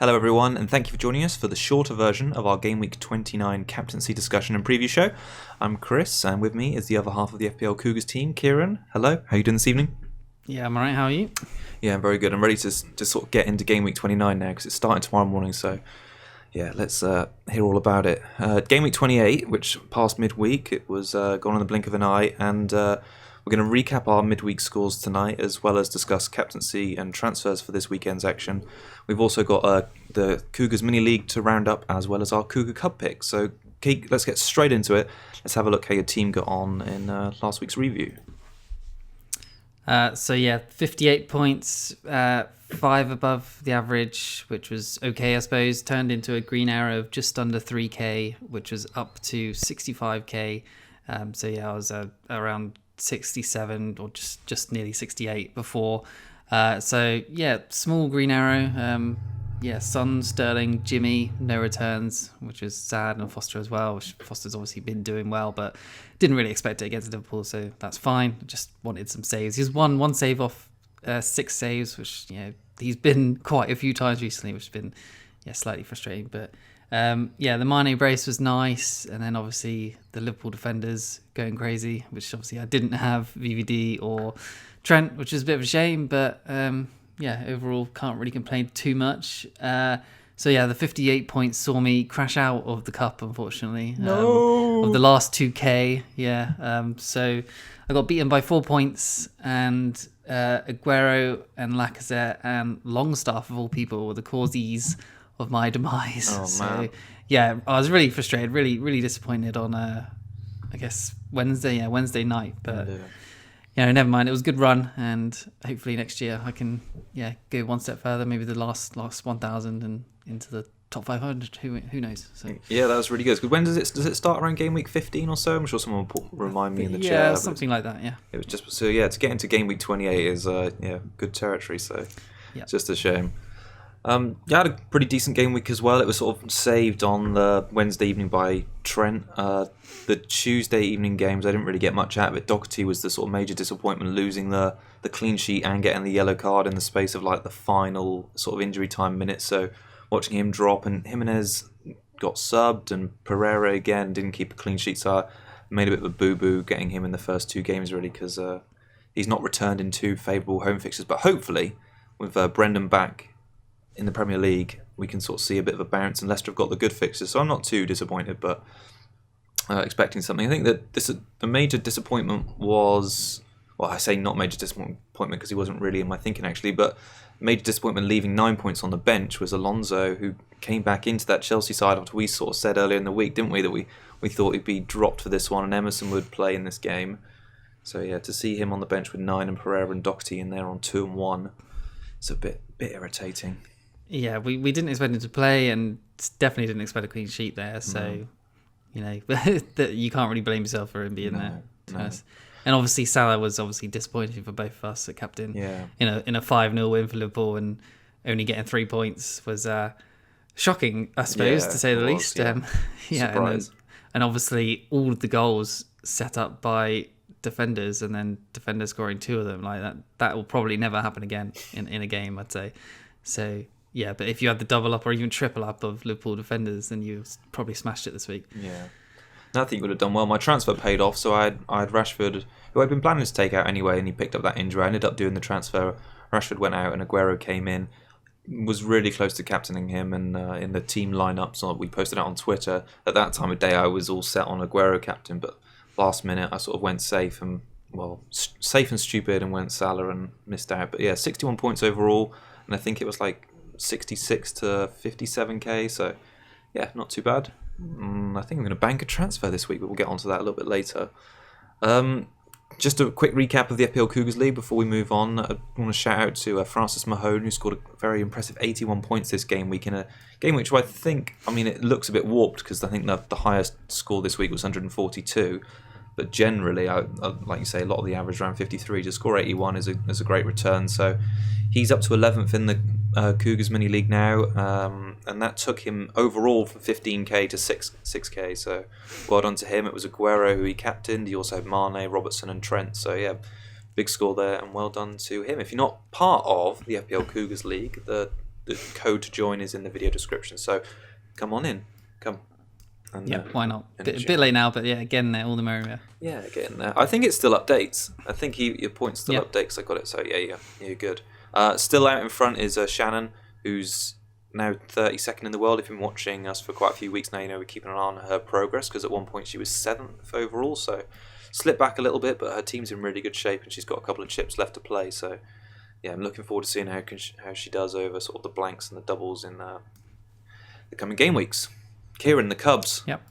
Hello everyone, and thank you for joining us for the shorter version of our Game Week 29 Captaincy Discussion and Preview Show. I'm Chris, and with me is the other half of the FPL Cougars team, Kieran. Hello, how are you doing this evening? Yeah, I'm alright, how are you? Yeah, I'm very good. I'm ready to sort of get into Game Week 29 now, because it's starting tomorrow morning, so yeah, let's hear all about it. Game Week 28, which passed midweek, it was gone in the blink of an eye, and we're going to recap our midweek scores tonight, as well as discuss captaincy and transfers for this weekend's action. We've also got the Cougars mini league to round up, as well as our Cougar Cup picks. So, Kate, let's get straight into it. Let's have a look how your team got on in last week's review. 58 points, 5 above the average, which was okay, I suppose. Turned into a green arrow of just under 3k, which was up to 65k. I was around 67 or just nearly 68 before. Small green arrow. Son, Sterling, Jimmy, no returns, which is sad, and Foster as well, which Foster's obviously been doing well, but didn't really expect it against Liverpool, so that's fine. Just wanted some saves. He's one save off 6 saves, which he's been quite a few times recently, which has been slightly frustrating. But the Mane brace was nice, and then obviously the Liverpool defenders going crazy, which obviously I didn't have VVD or Trent, which is a bit of a shame, but overall can't really complain too much. The 58 points saw me crash out of the cup, unfortunately. Of the last 2k, so I got beaten by 4 points, and Aguero and Lacazette and Longstaff, of all people, were the causes of my demise. Man. I was really frustrated, really disappointed on Wednesday night, but never mind. It was a good run, and hopefully next year I can go one step further, maybe the last 1,000 and into the top 500. Who knows? So yeah, that was really good. When does it start? Around game week 15 or so? I'm sure someone will remind me in the chat. Yeah, something like that. Yeah. It was just to get into game week 28 is good territory. So it's just a shame. I had a pretty decent game week as well. It was sort of saved on the Wednesday evening by Trent. The Tuesday evening games, I didn't really get much out of it. Doherty was the sort of major disappointment, losing the clean sheet and getting the yellow card in the space of like the final sort of injury time minutes. So watching him drop, and Jimenez got subbed, and Pereira again didn't keep a clean sheet. So I made a bit of a boo-boo getting him in the first 2 games really, because he's not returned in 2 favourable home fixtures. But hopefully with Brendan back in the Premier League, we can sort of see a bit of a bounce, and Leicester have got the good fixtures, so I'm not too disappointed, but expecting something. I think that the major disappointment was, well, I say not major disappointment because he wasn't really in my thinking actually, but major disappointment leaving 9 points on the bench was Alonso, who came back into that Chelsea side after we sort of said earlier in the week, didn't we, that we thought he'd be dropped for this one and Emerson would play in this game. So to see him on the bench with 9 and Pereira and Doherty in there on 2 and 1, it's a bit irritating. Yeah, we didn't expect him to play, and definitely didn't expect a clean sheet there. So, that you can't really blame yourself for him being there. No. And obviously, Salah was obviously disappointing for both of us at captain. Yeah. In a 5-0 win for Liverpool, and only getting 3 points was shocking, I suppose, to say the least. Surprise. And obviously all of the goals set up by defenders, and then defenders scoring 2 of them, like that will probably never happen again in a game, I'd say. So. Yeah, but if you had the double up or even triple up of Liverpool defenders, then you probably smashed it this week. Yeah. I think you would have done well. My transfer paid off, so I had Rashford, who I'd been planning to take out anyway, and he picked up that injury. I ended up doing the transfer. Rashford went out and Aguero came in. Was really close to captaining him, and in the team lineup, so we posted out on Twitter. At that time of day, I was all set on Aguero captain, but last minute I sort of went safe and stupid and went Salah and missed out. But 61 points overall, and I think it was like 66 to 57k, so not too bad. I think I'm going to bank a transfer this week, but we'll get onto that a little bit later. Just a quick recap of the FPL Cougars League before we move on. I want to shout out to Francis Mahone, who scored a very impressive 81 points this game week, in a game which I think, it looks a bit warped because I think the highest score this week was 142, but generally, I like you say, a lot of the average around 53. To score 81 is a great return, so he's up to 11th in the Cougars mini league now, and that took him overall from 15k to 6k. So well done to him. It was Aguero who he captained. He also had Mane, Robertson, and Trent. So big score there, and well done to him. If you're not part of the FPL Cougars League, the the code to join is in the video description. So come on in. Come. And, why not? A bit late now, but yeah, getting there, all the merrier. Yeah, getting there. I think it still updates. I think your point still updates. I got it. So yeah, you're good. Still out in front is Shannon, who's now 32nd in the world. If you've been watching us for quite a few weeks now, we're keeping an eye on her progress, because at one point she was 7th overall, so slipped back a little bit, but her team's in really good shape and she's got a couple of chips left to play. So yeah, I'm looking forward to seeing how she does over sort of the blanks and the doubles in the coming game weeks. Kieran, the Cubs. Yep.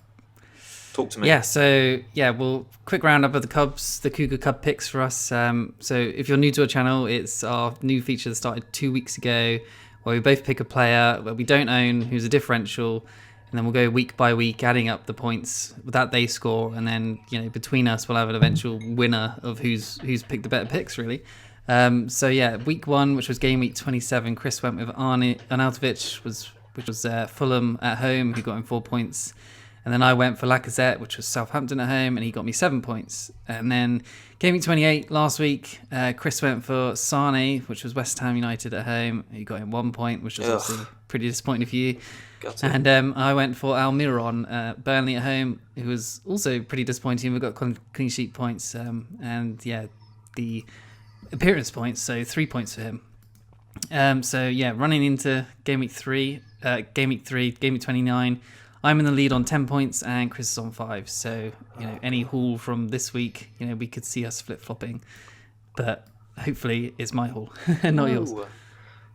Talk to me. Yeah, so well, quick roundup of the Cubs, the Cougar Cub picks for us. So if you're new to our channel, it's our new feature that started 2 weeks ago, where we both pick a player that we don't own who's a differential, and then we'll go week by week adding up the points that they score, and then between us we'll have an eventual winner of who's picked the better picks, really. So yeah, week 1, which was game week 27, Chris went with Arnautovic, which was Fulham at home, who got him 4 points. And then I went for Lacazette, which was Southampton at home, and he got me 7 points. And then game week 28 last week, Chris went for Sane, which was West Ham United at home. He got him 1 point, which was obviously pretty disappointing for you. And I went for Almiron, Burnley at home, who was also pretty disappointing. We got clean sheet points, and yeah, the appearance points, so 3 points for him. So yeah, running into game week 29, I'm in the lead on 10 points and Chris is on 5. So any haul from this week, we could see us flip flopping, but hopefully it's my haul, not yours.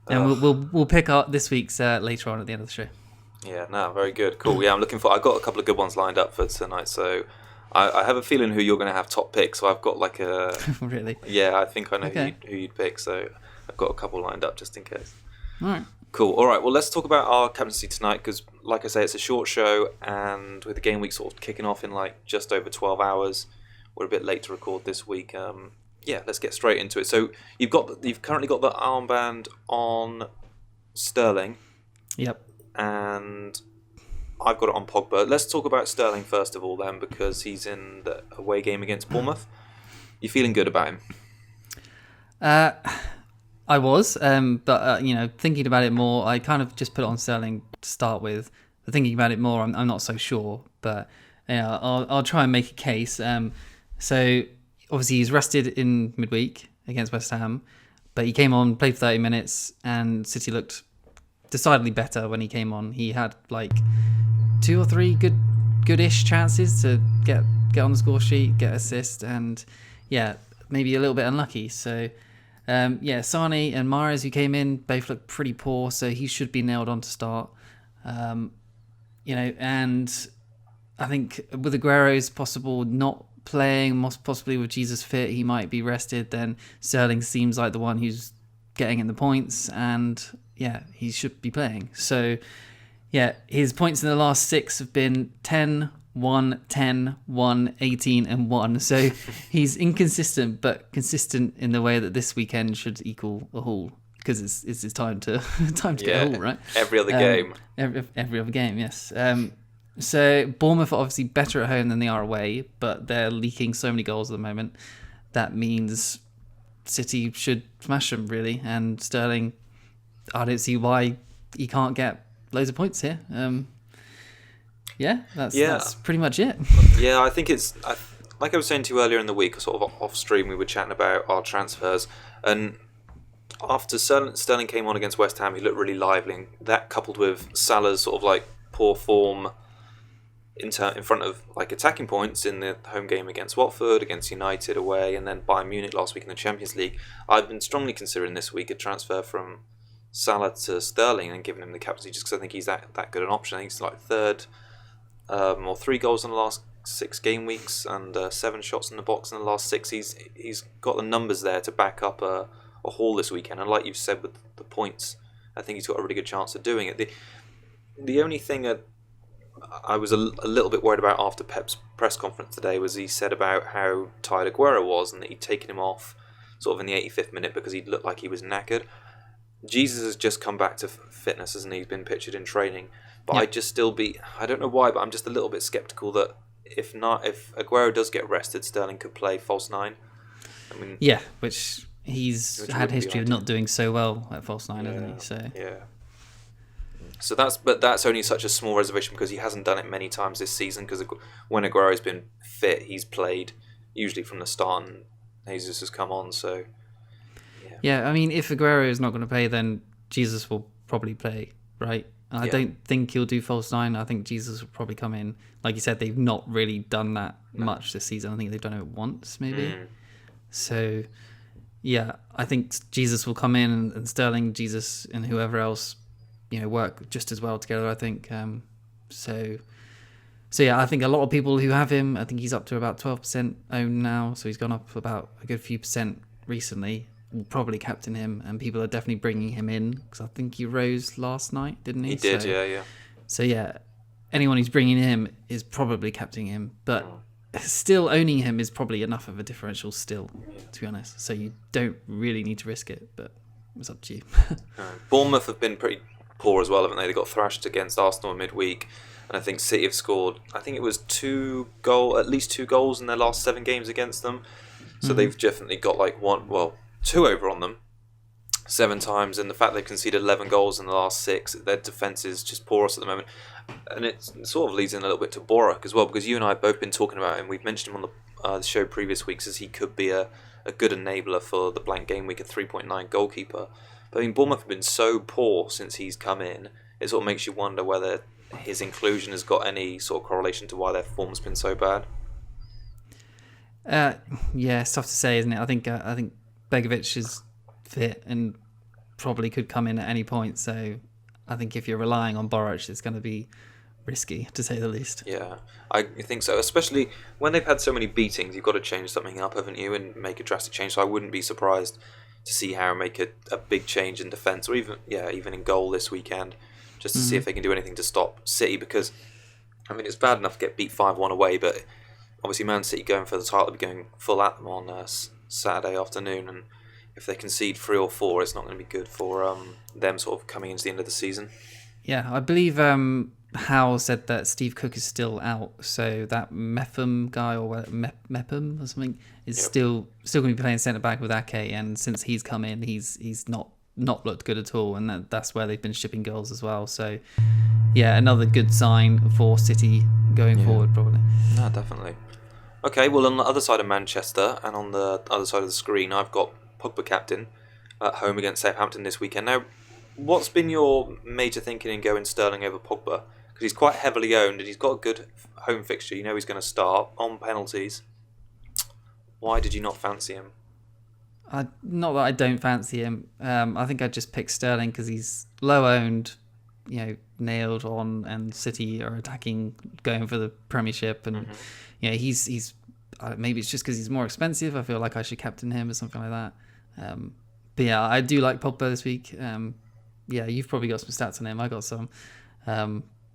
And we'll pick up this week's later on at the end of the show. Yeah, no, very good, cool. Yeah, I'm looking for. I've got a couple of good ones lined up for tonight, so I have a feeling who you're going to have top pick. So I've got like a really. Yeah, I think I know who you'd pick. So I've got a couple lined up just in case. All right. Cool. All right. Well, let's talk about our captaincy tonight, because, like I say, it's a short show, and with the game week sort of kicking off in like just over 12 hours, we're a bit late to record this week. Yeah, let's get straight into it. So you've currently got the armband on Sterling. Yep. And I've got it on Pogba. Let's talk about Sterling first of all, then, because he's in the away game against Bournemouth. You feeling good about him? I was, but thinking about it more, I kind of just put it on Sterling to start with. But thinking about it more, I'm not so sure. But I'll try and make a case. So obviously he's rested in midweek against West Ham, but he came on, played for 30 minutes, and City looked decidedly better when he came on. He had like 2 or 3 goodish chances to get on the score sheet, get assist, and yeah, maybe a little bit unlucky. So Sane and Mahrez, who came in, both looked pretty poor, so he should be nailed on to start. And I think with Aguero's possible not playing, most possibly with Jesus fit, he might be rested, then Sterling seems like the one who's getting in the points, and yeah, he should be playing. So yeah, his points in the last 6 have been 10, 1, 10, 1, 18 and 1. So he's inconsistent, but consistent in the way that this weekend should equal a haul, because it's his time to get a haul, right? Every other game. Every other game, yes. So Bournemouth are obviously better at home than they are away, but they're leaking so many goals at the moment. That means City should smash them, really. And Sterling, I don't see why he can't get loads of points here. That's pretty much it. Yeah, I think it's like I was saying to you earlier in the week, sort of off stream, we were chatting about our transfers, and after Sterling came on against West Ham, he looked really lively, and that coupled with Salah's sort of like poor form in front of like attacking points in the home game against Watford, against United away, and then Bayern Munich last week in the Champions League, I've been strongly considering this week a transfer from Salah to Sterling and giving him the captaincy, just because I think he's that good an option. I think he's like third, or 3 goals in the last 6 game weeks, and 7 shots in the box in the last 6. He's got the numbers there to back up a haul this weekend, and like you've said with the points, I think he's got a really good chance of doing it. The only thing I was a little bit worried about after Pep's press conference today was he said about how tired Aguero was, and that he'd taken him off sort of in the 85th minute because he looked like he was knackered. Jesus has just come back to fitness, hasn't he? He's been pictured in training, but I'd just still I don't know why, but I'm just a little bit sceptical that if Aguero does get rested, Sterling could play false 9. I mean, which he's had history of not doing so well at false 9, hasn't he? So So that's only such a small reservation because he hasn't done it many times this season. Because when Aguero's been fit, he's played usually from the start, and Jesus has come on. So yeah, I mean, if Aguero is not going to play, then Jesus will probably play, right? I don't think he'll do false nine. I think Jesus will probably come in. Like you said, they've not really done that much this season. I think they've done it once, maybe. So, yeah, I think Jesus will come in, and Sterling, Jesus, and whoever else, work just as well together, I think. So yeah, I think a lot of people who have him, I think he's up to about 12% owned now. So he's gone up about a good few percent recently. Will probably captain him, and people are definitely bringing him in because I think he rose last night, didn't he? He did, yeah. So yeah, anyone who's bringing him is probably captaining him, but still owning him is probably enough of a differential still, to be honest. So you don't really need to risk it, but it's up to you. Bournemouth have been pretty poor as well, haven't they? They got thrashed against Arsenal in midweek, and I think City have scored, I think it was at least two goals in their last 7 games against them. So they've definitely got like 2 over on them 7 times, and the fact they've conceded 11 goals in the last 6, their defence is just porous at the moment. And it sort of leads in a little bit to Borak as well, because you and I have both been talking about him. We've mentioned him on the show previous weeks as he could be a good enabler for the blank game week, a 3.9 goalkeeper. But I mean, Bournemouth have been so poor since he's come in, it sort of makes you wonder whether his inclusion has got any sort of correlation to why their form's been so bad. Yeah, it's tough to say, isn't it? I think Begovic is fit and probably could come in at any point. So I think if you're relying on Boruc, it's going to be risky, to say the least. Yeah, I think so. Especially when they've had so many beatings, you've got to change something up, haven't you, and make a drastic change. So I wouldn't be surprised to see Harrow make a big change in defence, or even in goal this weekend, just to see if they can do anything to stop City. Because I mean, it's bad enough to get beat 5-1 away, but obviously Man City going for the title, be going full at them on Saturday afternoon, and if they concede 3 or 4, it's not going to be good for them sort of coming into the end of the season. Yeah, I believe Howe said that Steve Cook is still out, so that Mepham guy or Mepham or something is still going to be playing centre back with Ake, and since he's come in, he's not looked good at all, and that's where they've been shipping goals as well. So yeah, another good sign for City going forward, probably. No, definitely. Okay, well, on the other side of Manchester and on the other side of the screen, I've got Pogba captain at home against Southampton this weekend. Now, what's been your major thinking in going Sterling over Pogba? Because he's quite heavily owned and he's got a good home fixture. You know he's going to start on penalties. Why did you not fancy him? Not that I don't fancy him. I think I'd just pick Sterling because he's low owned, nailed on, and City are attacking, going for the Premiership, and he's maybe it's just because he's more expensive. I feel like I should captain him or something like that. But yeah, I do like Pogba this week. You've probably got some stats on him. I got some.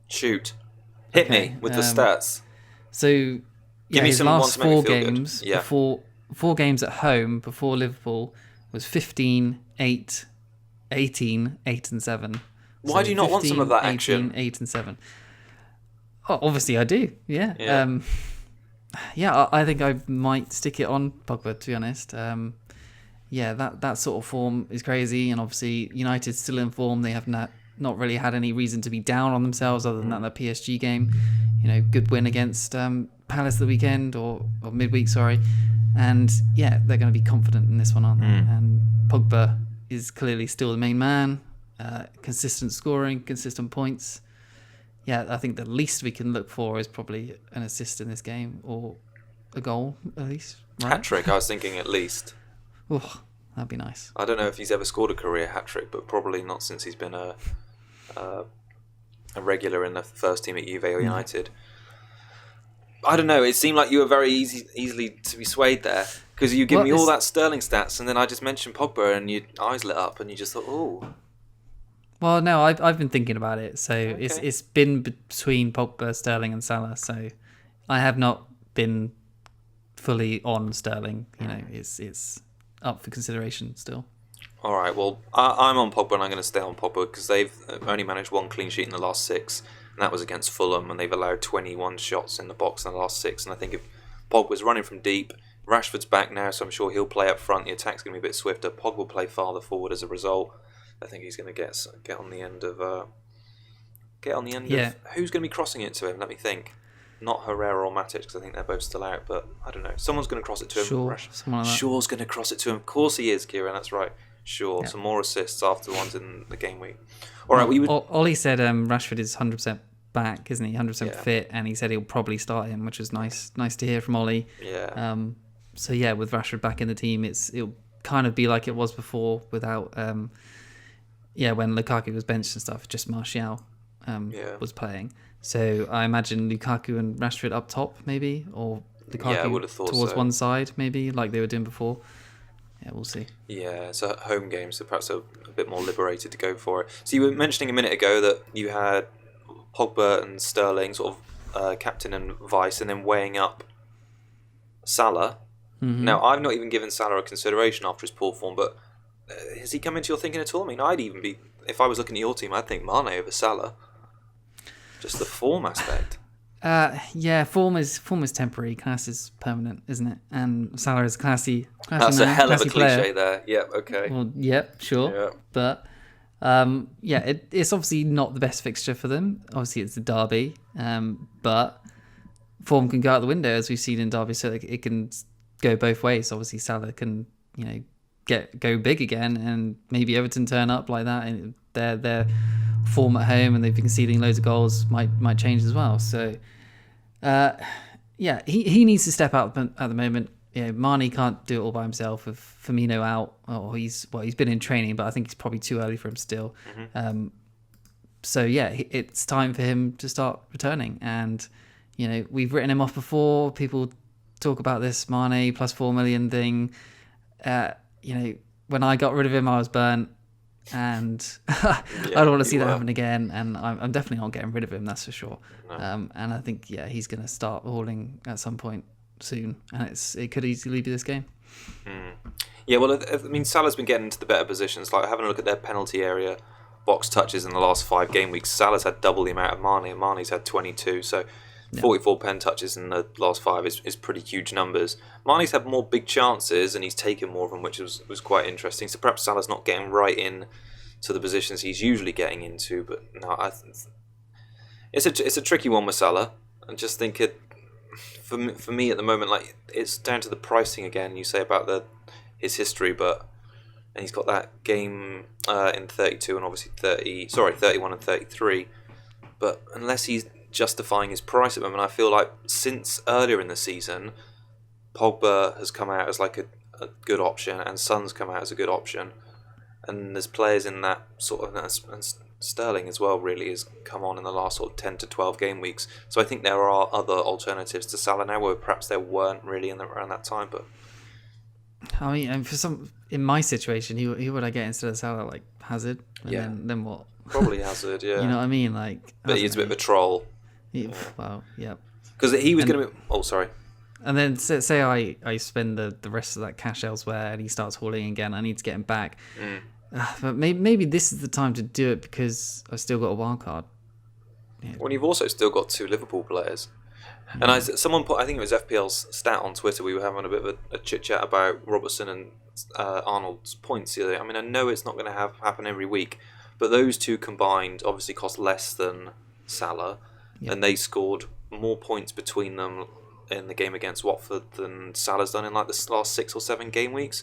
Shoot, hit me with the stats. So give me his some last ones to make me 4 feel games good. Yeah. before 4 games at home before Liverpool was 15, 8, 18, 8 and 7. Why do you not want some of that action? 18, 8 and 7. Oh, obviously I do. Yeah. I think I might stick it on Pogba, to be honest. That sort of form is crazy, and obviously United still in form. They have not really had any reason to be down on themselves other than that PSG game. Good win against Palace the weekend or midweek, sorry. And yeah, they're going to be confident in this one, aren't they? And Pogba is clearly still the main man. Consistent scoring, consistent points. Yeah, I think the least we can look for is probably an assist in this game or a goal, at least. Right? Hat-trick, I was thinking at least. Oh, that'd be nice. I don't know if he's ever scored a career hat-trick, but probably not since he's been a regular in the first team at Juve or United. I don't know, it seemed like you were very easily to be swayed there, because you give me all that Sterling stats, and then I just mentioned Pogba, and your eyes lit up, and you just thought, oh. Well, no, I've been thinking about it, so it's been between Pogba, Sterling, and Salah. So I have not been fully on Sterling. It's up for consideration still. All right, well, I'm on Pogba, and I'm going to stay on Pogba because they've only managed 1 clean sheet in the last 6, and that was against Fulham, and they've allowed 21 shots in the box in the last 6. And I think if Pogba's running from deep, Rashford's back now, so I'm sure he'll play up front. The attack's going to be a bit swifter. Pogba will play farther forward as a result. I think he's going to get on the end of get on the end Yeah. of... Who's going to be crossing it to him? Let me think. Not Herrera or Matic, because I think they're both still out, but I don't know. Someone's going to cross it to him. Someone like that. Shaw's going to cross it to him. Of course he is, Kieran, that's right. Shaw. Yeah. Some more assists after the ones in the game week. All right, Ollie said Rashford is 100% back, isn't he? 100% Yeah. fit, and he said he'll probably start him, which is nice to hear from Ollie. Yeah. So yeah, with Rashford back in the team, it'll kind of be like it was before without when Lukaku was benched and stuff. Just Martial was playing. So I imagine Lukaku and Rashford up top, maybe, or Lukaku would have thought towards so. one side, maybe, like they were doing before. Yeah, we'll see. Yeah, it's a home game, so perhaps a bit more liberated to go for it. So you were mentioning a minute ago that you had Pogba and Sterling sort of captain and vice, and then weighing up Salah. Mm-hmm. Now, I've not even given Salah a consideration after his poor form, but has he come into your thinking at all? I mean, I'd even be, if I was looking at your team, I'd think Mane over Salah. Just the form aspect. Form is temporary. Class is permanent, isn't it? And Salah is classy. That's a hell of a player. cliche there. Yep, okay. Well, yep, sure. Yep. But it's obviously not the best fixture for them. Obviously, it's the derby, but form can go out the window as we've seen in derby, so it can go both ways. Obviously, Salah can go big again, and maybe Everton turn up like that, and their form at home, and they've been conceding loads of goals, might change as well. So he needs to step out at the moment. Mane can't do it all by himself with Firmino out, or he's been in training, but I think it's probably too early for him still. Mm-hmm. It's time for him to start returning, and we've written him off before. People talk about this Mane plus 4 million thing. When I got rid of him, I was burnt, and I don't want to see that happen again. And I'm definitely not getting rid of him, that's for sure. No. And I think he's going to start hauling at some point soon, and it could easily be this game. Yeah, well, I mean, Salah's been getting into the better positions. Like having a look at their penalty area box touches in the last 5 game weeks, Salah's had double the amount of Mane, and Mane's had 22. So 44 pen touches in the last 5 is pretty huge numbers. Mane's had more big chances, and he's taken more of them, which was quite interesting. So perhaps Salah's not getting right in to the positions he's usually getting into. But no, it's a tricky one with Salah. I just think for me at the moment, like it's down to the pricing again. You say about his history, and he's got that game in 32 and obviously 31 and 33. But unless he's justifying his price at the moment, I feel like since earlier in the season, Pogba has come out as like a good option, and Son's come out as a good option, and there's players in that sort of, and Sterling as well really has come on in the last sort of 10 to 12 game weeks. So I think there are other alternatives to Salah now, where perhaps there weren't really around that time. But I mean, in my situation, who would I get instead of Salah? Like Hazard? And then what? Probably Hazard, yeah. You know what I mean? Like, but he's a bit of a troll. Well, yeah. Because he was going to be... Oh, sorry. And then say I spend the rest of that cash elsewhere, and he starts hauling again. I need to get him back. But maybe this is the time to do it, because I've still got a wild card. Yeah. Well, you've also still got 2 Liverpool players. And someone put, I think it was FPL's stat on Twitter, we were having a bit of a chit-chat about Robertson and Arnold's points the other day. I mean, I know it's not going to happen every week, but those 2 combined obviously cost less than Salah, and they scored more points between them in the game against Watford than Salah's done in like the last 6 or 7 game weeks.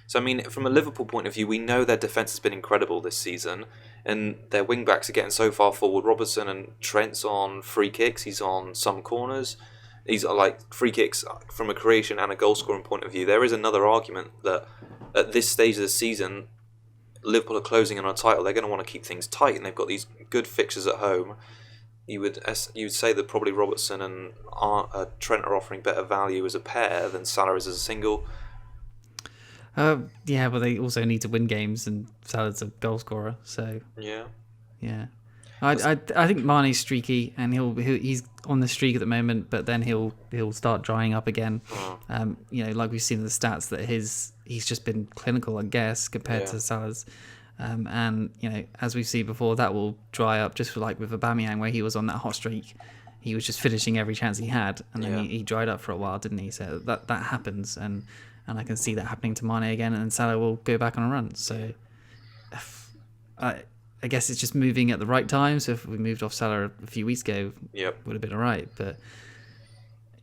So, I mean, from a Liverpool point of view, we know their defence has been incredible this season, and their wing-backs are getting so far forward. Robertson and Trent's on free kicks, he's on some corners. These are like free kicks from a creation and a goal-scoring point of view. There is another argument that at this stage of the season, Liverpool are closing in on a title. They're going to want to keep things tight, and they've got these good fixtures at home. You would say that probably Robertson and Trent are offering better value as a pair than Salah is as a single. But they also need to win games, and Salah's a goal scorer. So yeah. I think Mane's streaky, and he's on the streak at the moment, but then he'll start drying up again. Like we've seen in the stats that he's just been clinical, I guess, compared to Salah's. And as we've seen before, that will dry up, just like with Aubameyang, where he was on that hot streak. He was just finishing every chance he had, and then he dried up for a while, didn't he? So that happens, and I can see that happening to Mane again, and Salah will go back on a run. So I guess it's just moving at the right time. So if we moved off Salah a few weeks ago, would have been all right. But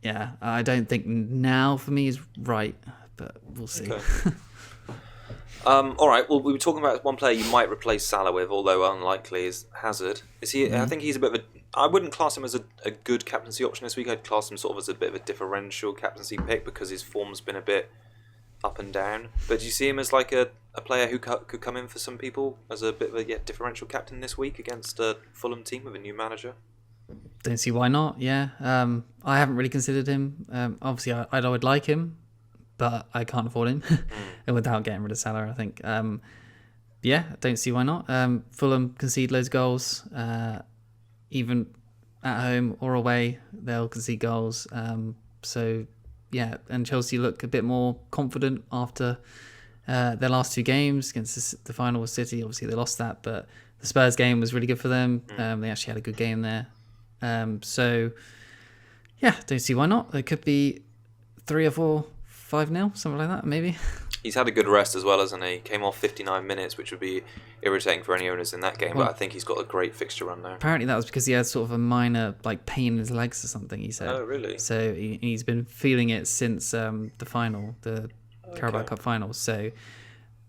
yeah, I don't think now for me is right, but we'll see. Okay. All right. Well, we were talking about one player you might replace Salah with, although unlikely, is Hazard. Is he? I think he's a bit of a. I wouldn't class him as a good captaincy option this week. I'd class him sort of as a bit of a differential captaincy pick because his form's been a bit up and down. But do you see him as like a player who could come in for some people as a bit of a differential captain this week against a Fulham team with a new manager? Don't see why not. Yeah, I haven't really considered him. Obviously, I would like him, but I can't afford him without getting rid of Salah, I think. Yeah, don't see why not. Fulham concede loads of goals, even at home or away, they'll concede goals. So, yeah, and Chelsea look a bit more confident after their last two games against the final with City. Obviously, they lost that, but the Spurs game was really good for them. They actually had a good game there. So, yeah, don't see why not. It could be 3 or 4, 5-0, something like that, maybe. He's had a good rest as well, hasn't he? Came off 59 minutes, which would be irritating for any owners in that game, but I think he's got a great fixture run there. Apparently that was because he had sort of a minor pain in his legs or something, he said. Oh, really? So he's been feeling it since the final, the Carabao Cup final. So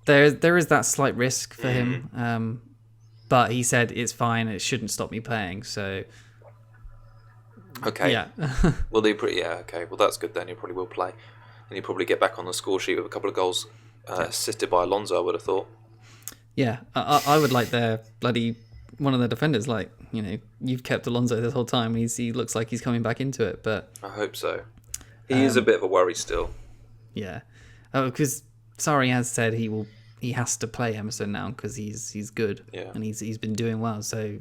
there is that slight risk for him, but he said it's fine, it shouldn't stop me playing, so... Okay. Yeah. Well, okay. Well, that's good then. He probably will play. And he'll probably get back on the score sheet with a couple of goals assisted by Alonso, I would have thought. Yeah, I would like their one of the defenders, you've kept Alonso this whole time. He looks like he's coming back into it, but... I hope so. He is a bit of a worry still. Yeah. Because Sarri has said he has to play Emerson now because he's good. Yeah. And he's been doing well, so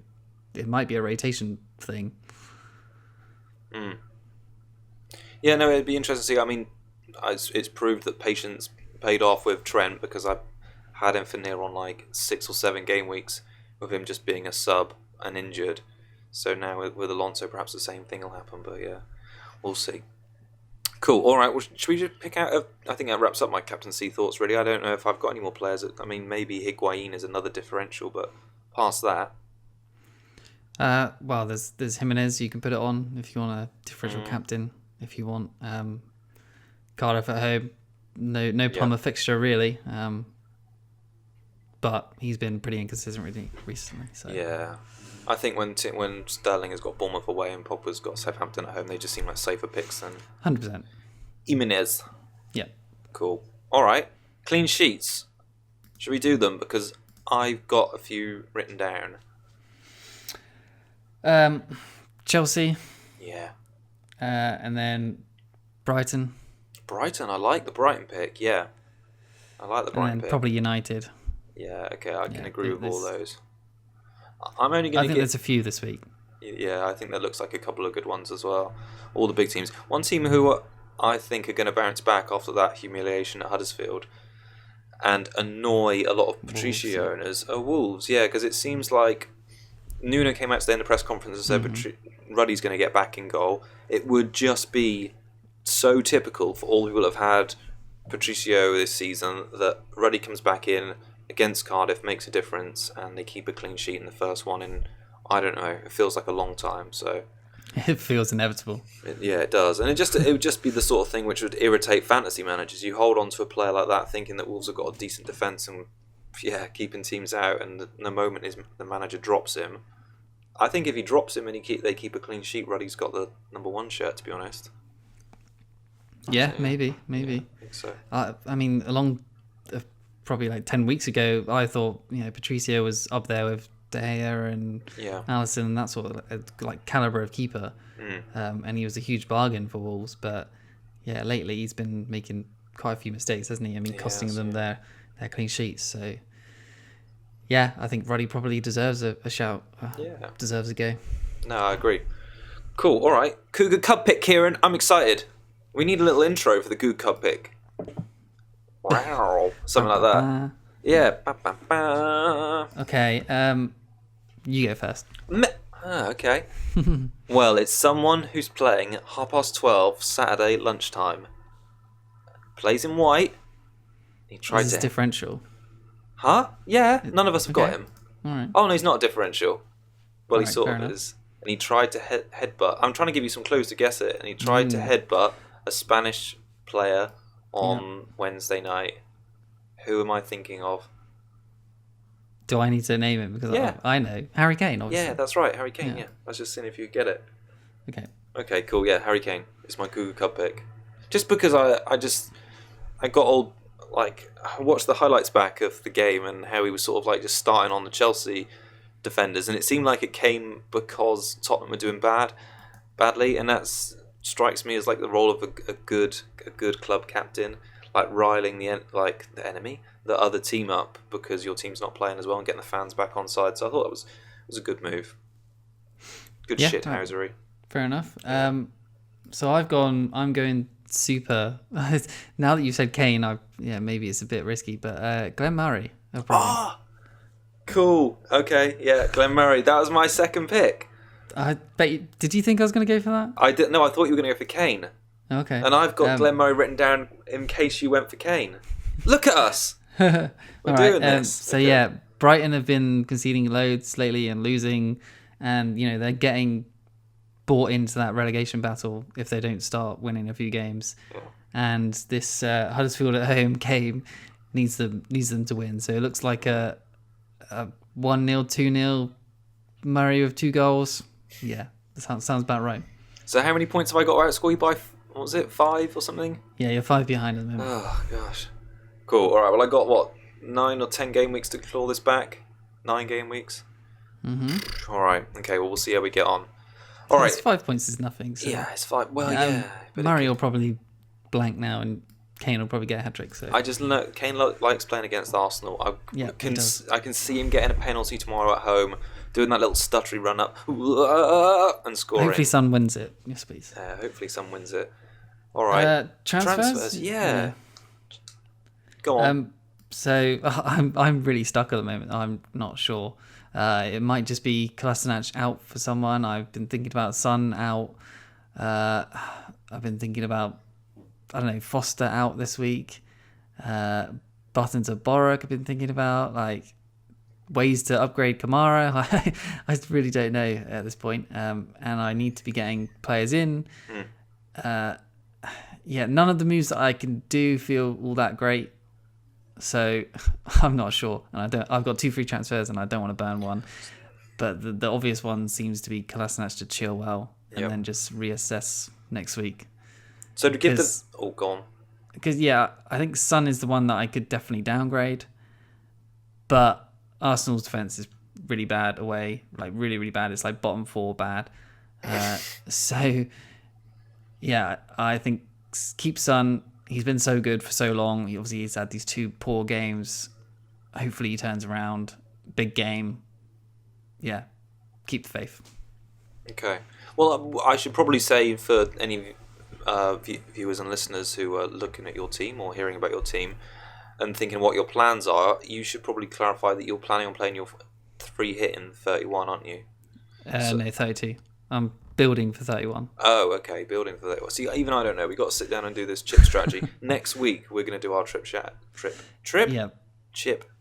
it might be a rotation thing. Yeah, no, it'd be interesting to see. I mean, it's proved that patience paid off with Trent because I had him for near on 6 or 7 game weeks with him just being a sub and injured. So now with Alonso, perhaps the same thing will happen. But yeah, we'll see. Cool. All right. Well, should we just pick out? I think that wraps up my captaincy thoughts. Really, I don't know if I've got any more players. I mean, maybe Higuain is another differential, but past that. Well, there's Jimenez. You can put it on if you want a differential captain. If you want Cardiff at home, no plumber fixture really. But he's been pretty inconsistent recently. So. Yeah, I think when Sterling has got Bournemouth away and Pogba's got Southampton at home, they just seem like safer picks than 100%. Jimenez. Yeah. Cool. All right. Clean sheets. Should we do them? Because I've got a few written down. Chelsea. Yeah. And then Brighton. Brighton. I like the Brighton pick. Yeah. I like the Brighton pick. Probably United. Yeah. Okay. I can agree with all those. I'm only going to. I think there's a few this week. Yeah. I think there looks like a couple of good ones as well. All the big teams. One team who I think are going to bounce back after that humiliation at Huddersfield and annoy a lot of Patricio owners are Wolves. Yeah, because it seems like Nuno came out today in the press conference and said Ruddy's going to get back in goal. It would just be so typical for all people that have had Patricio this season that Ruddy comes back in against Cardiff, makes a difference, and they keep a clean sheet in the first one in, I don't know, it feels like a long time. So it feels inevitable. It does. And it would just be the sort of thing which would irritate fantasy managers. You hold on to a player like that thinking that Wolves have got a decent defence and keeping teams out, and the moment the manager drops him, I think if he drops him and they keep a clean sheet, Ruddy's got the number 1 shirt, to be honest. Yeah, maybe. Yeah, I think so. I mean, probably 10 weeks ago, I thought Patricio was up there with De Gea and Alisson and that sort of calibre of keeper, and he was a huge bargain for Wolves. But yeah, lately he's been making quite a few mistakes, hasn't he? I mean, costing them their clean sheets. So. Yeah, I think Ruddy probably deserves a shout. Deserves a go. No, I agree. Cool, all right. Cougar Cub pick, Kieran. I'm excited. We need a little intro for the Cougar Cub pick. Wow. Something like that. Yeah. Okay, you go first. Okay. Well, it's someone who's playing at 12:30 Saturday lunchtime. Plays in white. He tried Is this differential? Huh? Yeah, none of us have got him. All right. Oh no, he's not a differential. Well, he Right, sort fair of enough. is. And he tried to headbutt. I'm trying to give you some clues to guess it. And he tried to headbutt a Spanish player on Wednesday night. Who am I thinking of? Do I need to name him? Because Yeah. I know. Harry Kane, obviously. Yeah, that's right, Harry Kane. Yeah. Yeah, I was just seeing if you get it. Okay. Okay, cool. Yeah, Harry Kane is my Cougar Cup pick. Just because I got old. Like, I watched the highlights back of the game and how he was sort of like just starting on the Chelsea defenders, and it seemed like it came because Tottenham were doing badly, and that strikes me as like the role of a good club captain, like riling the enemy, the other team up because your team's not playing as well and getting the fans back on side. So I thought it was a good move. Good shithousery. Fair enough. So I'm going super. Now that you said Kane, maybe it's a bit risky, but Glenn Murray. Cool. Okay. Yeah, Glenn Murray. That was my second pick. I bet. Did you think I was going to go for that? I didn't. No, I thought you were going to go for Kane. Okay. And I've got Glenn Murray written down in case you went for Kane. Look at us. We're doing this. So yeah, Brighton have been conceding loads lately and losing, and they're getting bought into that relegation battle if they don't start winning a few games. Yeah. And this Huddersfield at home game needs them to win. So it looks like a 1-0, 2-0 Murray with 2 goals. Yeah, that sounds about right. So how many points have I got to outscore you by? What was it, 5 or something? Yeah, you're 5 behind at the moment. Oh, gosh. Cool. All right, well, I got, 9 or 10 game weeks to claw this back? 9 game weeks? Mm-hmm. All right. Okay, well, we'll see how we get on. All right. 5 points is nothing. So. Yeah, it's 5. Well, yeah. But Murray will probably blank now, and Kane will probably get a hat-trick. So. I just know Kane likes playing against Arsenal. I can see him getting a penalty tomorrow at home, doing that little stuttery run up and scoring. Hopefully Son wins it. Yes, please. Hopefully Son wins it. All right. Transfers? Yeah. Go on. So I'm really stuck at the moment. I'm not sure. It might just be Kolasinac out for someone. I've been thinking about Son out. I've been thinking about, I don't know, Foster out this week. Button to Borek I've been thinking about. Like, ways to upgrade Kamara. I really don't know at this point. And I need to be getting players in. None of the moves that I can do feel all that great. So I'm not sure, and I've got 2 free transfers, and I don't want to burn one. But the obvious one seems to be Kolasinac to Chilwell, and then just reassess next week. So to give go on. Because I think Son is the one that I could definitely downgrade, but Arsenal's defense is really bad away, like really really bad. It's like bottom 4 bad. So I think keep Son. He's been so good for so long. He's had these 2 poor games. Hopefully he turns around. Big game. Yeah. Keep the faith. Okay. Well, I should probably say for any viewers and listeners who are looking at your team or hearing about your team and thinking what your plans are, you should probably clarify that you're planning on playing your 3 hitting 31, aren't you? No, 32. I'm building for 31. Oh, okay, building for 31. See, even I don't know. We've got to sit down and do this chip strategy. Next week, we're going to do our chip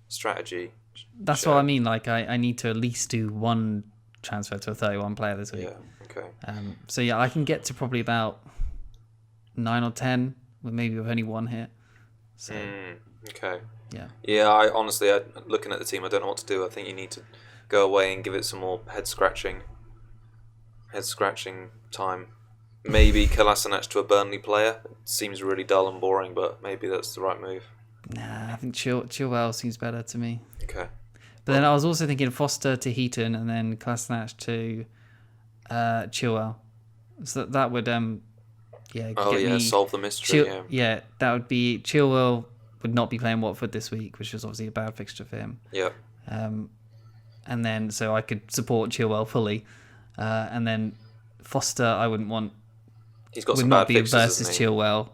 strategy. That's what I mean. Like, I need to at least do 1 transfer to a 31 player this week. Yeah, okay. So, I can get to probably about 9 or 10, with only 1 hit. So, okay. Yeah. Yeah, I honestly, looking at the team, I don't know what to do. I think you need to go away and give it some more head scratching time. Maybe Kolasinac to a Burnley player. It seems really dull and boring, but maybe that's the right move. Nah, I think Chilwell seems better to me. Okay. But then I was also thinking Foster to Heaton and then Kolasinac to Chilwell. So that would solve the mystery. That would be Chilwell would not be playing Watford this week, which was obviously a bad fixture for him. Yeah. And then so I could support Chilwell fully. And then Foster, I wouldn't want. He's got would some not bad be fixtures, versus hasn't he? Chilwell.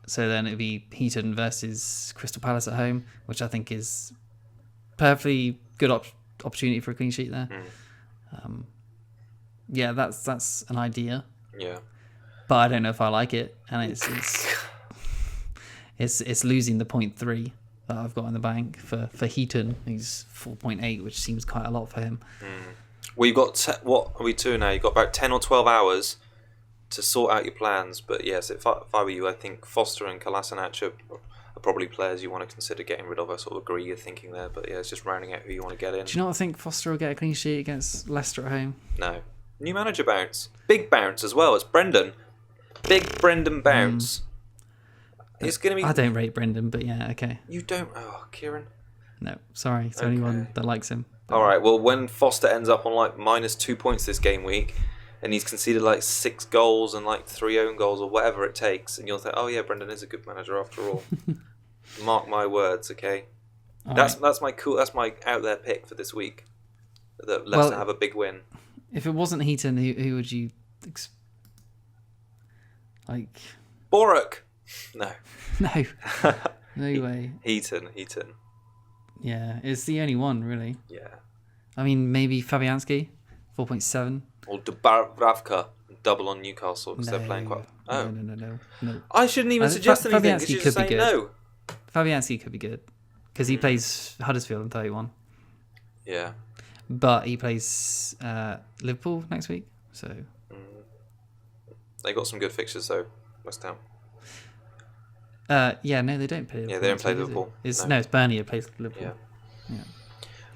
So then it'd be Heaton versus Crystal Palace at home, which I think is perfectly good opportunity for a clean sheet there. That's an idea. Yeah. But I don't know if I like it, and it's losing the 0.3. that I've got in the bank for Heaton. He's 4.8, which seems quite a lot for him. Well, you've got what are we to now? You've got about 10 or 12 hours to sort out your plans. But yes, if I were you, I think Foster and Kolasinac are probably players you want to consider getting rid of. I sort of agree your thinking there, but yeah, it's just rounding out who you want to get in. Do you not think Foster will get a clean sheet against Leicester at home? No. New manager bounce. Big bounce as well. It's Brendan. Big Brendan bounce. It's going to be... I don't rate Brendan, but yeah, okay. You don't... Oh, Kieran. No, sorry. It's the only one that likes him. All right, well, when Foster ends up on like -2 points this game week, and he's conceded like 6 goals and like 3 own goals or whatever it takes, and you'll think, oh yeah, Brendan is a good manager after all. Mark my words, okay? That's my out there pick for this week. That Leicester have a big win. If it wasn't Heaton, who would you like? Boruc. No. No way. Heaton. Yeah, it's the only one really. Yeah. I mean, maybe Fabianski, 4.7. Or Dubravka, double on Newcastle because they're playing quite. Oh No. I shouldn't even suggest anything. Fabianski could be good. No. Fabianski could be good because he plays Huddersfield in 31. Yeah. But he plays Liverpool next week, so they got some good fixtures though. West Ham. Yeah, no, they don't play. Yeah, they don't play Liverpool. It's Burnley who plays Liverpool. Yeah.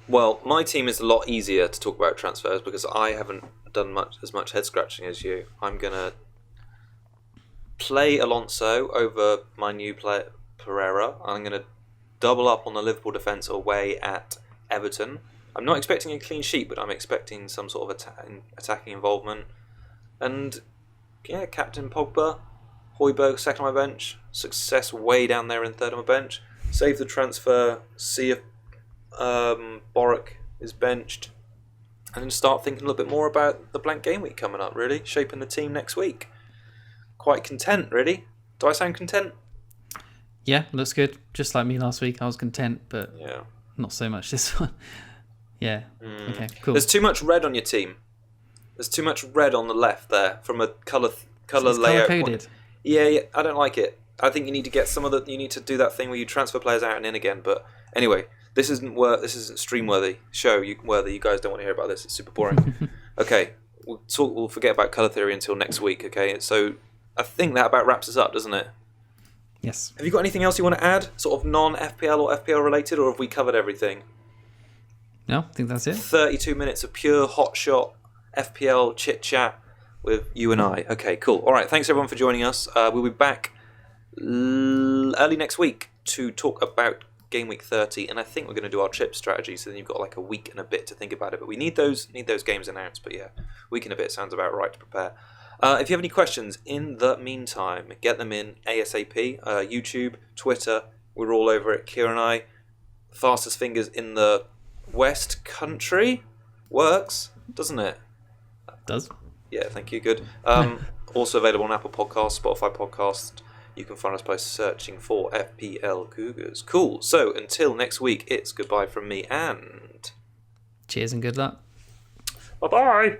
Well, my team is a lot easier to talk about transfers because I haven't done as much head scratching as you. I'm gonna play Alonso over my new player Pereira. I'm gonna double up on the Liverpool defence away at Everton. I'm not expecting a clean sheet, but I'm expecting some sort of attacking involvement. And yeah, Captain Pogba. Højbjerg, second on my bench. Success way down there in third on my bench. Save the transfer. See if Boruc is benched. And then start thinking a little bit more about the blank game week coming up, really. Shaping the team next week. Quite content, really. Do I sound content? Yeah, looks good. Just like me last week, I was content, but not so much this one. Yeah. Okay, cool. There's too much red on your team. There's too much red on the left there from a colour layout. Colour-coded. Yeah, I don't like it. I think you need to get you need to do that thing where you transfer players out and in again. But anyway, this isn't stream worthy. You guys don't want to hear about this. It's super boring. Okay, we'll forget about colour theory until next week. Okay, so I think that about wraps us up, doesn't it? Yes. Have you got anything else you want to add, sort of non-FPL or FPL related, or have we covered everything? No, I think that's it. 32 minutes of pure hotshot FPL chit chat with you and I. Okay, cool. All right, thanks everyone for joining us. We'll be back early next week to talk about game week 30, and I think we're going to do our chip strategy. So then you've got like a week and a bit to think about it. But we need those games announced. But yeah, week and a bit sounds about right to prepare. If you have any questions in the meantime, get them in ASAP. YouTube, Twitter, we're all over it. Kieran and I, fastest fingers in the West Country, works, doesn't it? Does. Yeah, thank you. Good. Also available on Apple Podcasts, Spotify Podcast. You can find us by searching for FPL Cougars. Cool. So until next week, it's goodbye from me and cheers and good luck. Bye-bye.